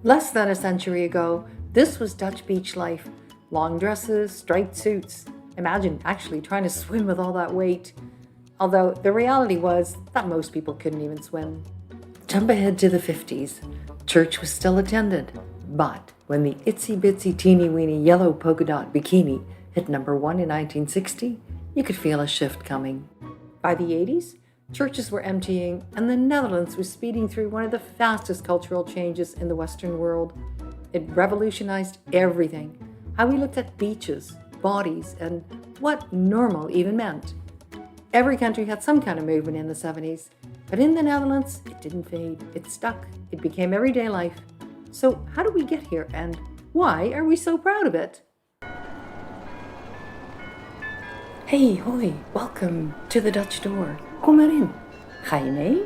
Less than a century ago, this was Dutch beach life. Long dresses, striped suits. Imagine actually trying to swim with all that weight. Although the reality was that most people couldn't even swim. Jump ahead to the 50s. Church was still attended. But when the itsy bitsy teeny weeny yellow polka dot bikini hit number one in 1960, you could feel a shift coming. By the 80s, churches were emptying, and the Netherlands was speeding through one of the fastest cultural changes in the Western world. It revolutionized everything, how we looked at beaches, bodies, and what normal even meant. Every country had some kind of movement in the 70s, but in the Netherlands, it didn't fade. It stuck. It became everyday life. So how did we get here, and why are we so proud of it? Hey, hoi, welcome to the Dutch door. Kom erin. Ga je mee?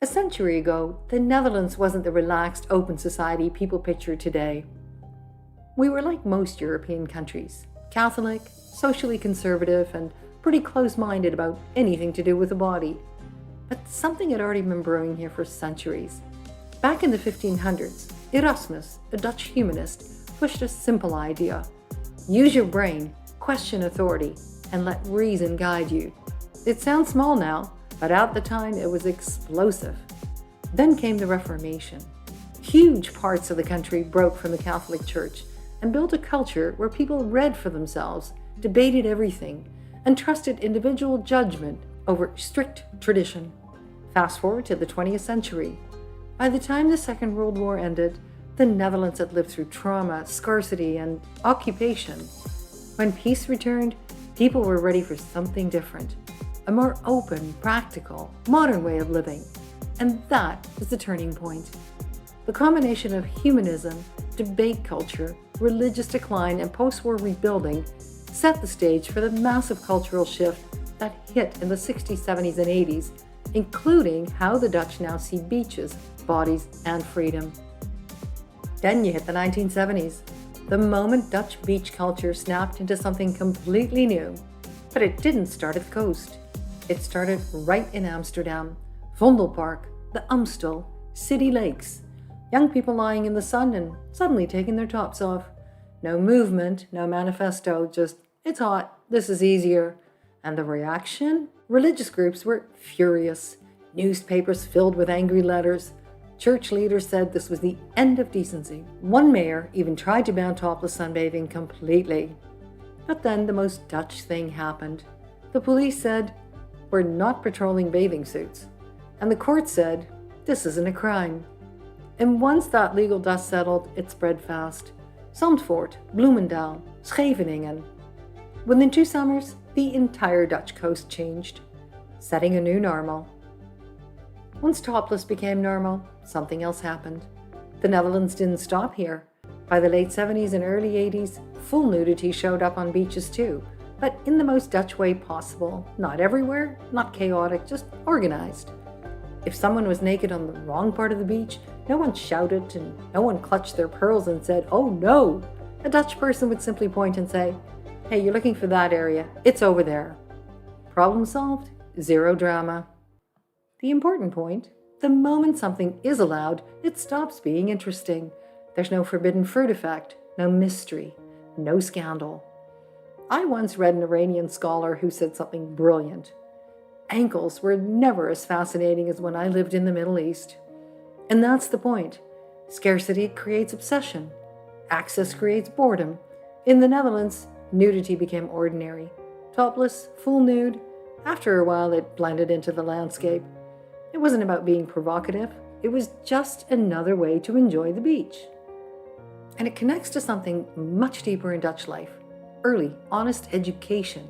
A century ago, the Netherlands wasn't the relaxed, open society people picture today. We were like most European countries, Catholic, socially conservative, and pretty close-minded about anything to do with the body. But something had already been brewing here for centuries. Back in the 1500s, Erasmus, a Dutch humanist, pushed a simple idea. Use your brain, question authority, and let reason guide you. It sounds small now, but at the time it was explosive. Then came the Reformation. Huge parts of the country broke from the Catholic Church and built a culture where people read for themselves, debated everything, and trusted individual judgment over strict tradition. Fast forward to the 20th century. By the time the Second World War ended, the Netherlands had lived through trauma, scarcity, and occupation. When peace returned, people were ready for something different, a more open, practical, modern way of living. And that was the turning point. The combination of humanism, debate culture, religious decline, and post-war rebuilding set the stage for the massive cultural shift that hit in the 60s, 70s, and 80s, including how the Dutch now see beaches, bodies, and freedom. Then you hit the 1970s, the moment Dutch beach culture snapped into something completely new. But it didn't start at the coast. It started right in Amsterdam, Vondelpark, the Amstel, city lakes. Young people lying in the sun and suddenly taking their tops off. No movement, no manifesto, just, it's hot, this is easier. And the reaction? Religious groups were furious. Newspapers filled with angry letters. Church leaders said this was the end of decency. One mayor even tried to ban topless sunbathing completely. But then the most Dutch thing happened. The police said, "We're not patrolling bathing suits." And the court said, "This isn't a crime." And once that legal dust settled, it spread fast. Zandvoort, Bloemendaal, Scheveningen. Within 2 summers, the entire Dutch coast changed, setting a new normal. Once topless became normal, something else happened. The Netherlands didn't stop here. By the late 70s and early 80s, full nudity showed up on beaches too, but in the most Dutch way possible. Not everywhere, not chaotic, just organized. If someone was naked on the wrong part of the beach, no one shouted and no one clutched their pearls and said, "Oh no!" A Dutch person would simply point and say, "Hey, you're looking for that area. It's over there." Problem solved? Zero drama. The important point, the moment something is allowed, it stops being interesting. There's no forbidden fruit effect, no mystery, no scandal. I once read an Iranian scholar who said something brilliant. Ankles were never as fascinating as when I lived in the Middle East. And that's the point. Scarcity creates obsession. Access creates boredom. In the Netherlands, nudity became ordinary. Topless, full nude. After a while, it blended into the landscape. It wasn't about being provocative. It was just another way to enjoy the beach. And it connects to something much deeper in Dutch life. Early, honest education.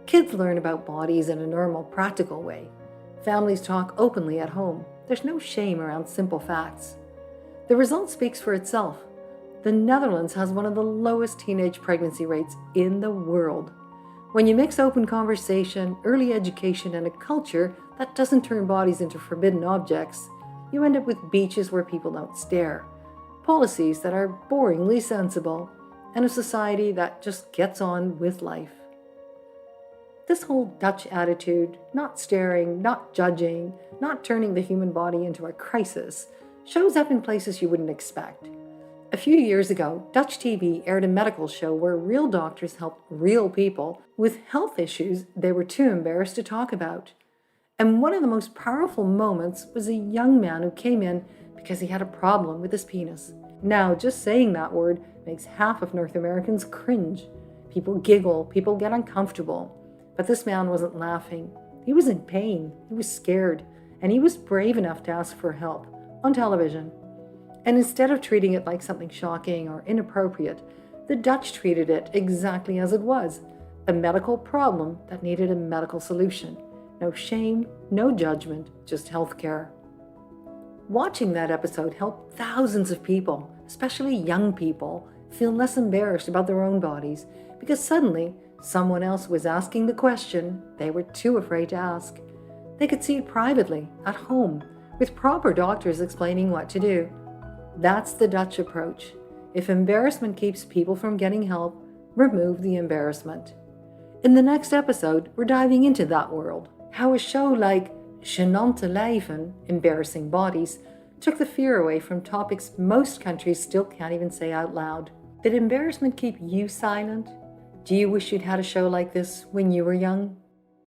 Kids learn about bodies in a normal, practical way. Families talk openly at home. There's no shame around simple facts. The result speaks for itself. The Netherlands has one of the lowest teenage pregnancy rates in the world. When you mix open conversation, early education, and a culture that doesn't turn bodies into forbidden objects, you end up with beaches where people don't stare, policies that are boringly sensible, and a society that just gets on with life. This whole Dutch attitude, not staring, not judging, not turning the human body into a crisis, shows up in places you wouldn't expect. A few years ago, Dutch TV aired a medical show where real doctors helped real people with health issues they were too embarrassed to talk about. And one of the most powerful moments was a young man who came in because he had a problem with his penis. Now, just saying that word makes half of North Americans cringe. People giggle, people get uncomfortable. But this man wasn't laughing. He was in pain, he was scared, and he was brave enough to ask for help on television. And instead of treating it like something shocking or inappropriate, the Dutch treated it exactly as it was, a medical problem that needed a medical solution. No shame, no judgment, just healthcare. Watching that episode helped thousands of people, especially young people, feel less embarrassed about their own bodies because suddenly someone else was asking the question they were too afraid to ask. They could see it privately, at home, with proper doctors explaining what to do. That's the Dutch approach. If embarrassment keeps people from getting help, remove the embarrassment. In the next episode, we're diving into that world. How a show like Gênante Lijven, Embarrassing Bodies, took the fear away from topics most countries still can't even say out loud. Did embarrassment keep you silent? Do you wish you'd had a show like this when you were young?